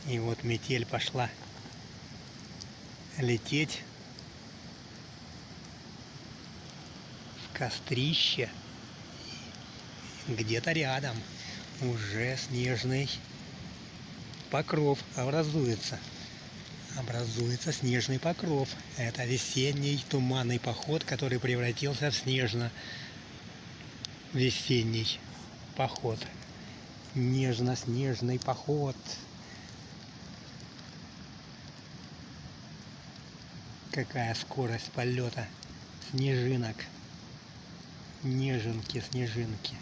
И вот метель пошла лететь в кострище. Где-то рядом уже снежный покров образуется. Образуется снежный покров. Это весенний туманный поход, который превратился в снежно-весенний поход. Нежно-снежный поход. Какая скорость полета снежинок. Неженки, снежинки.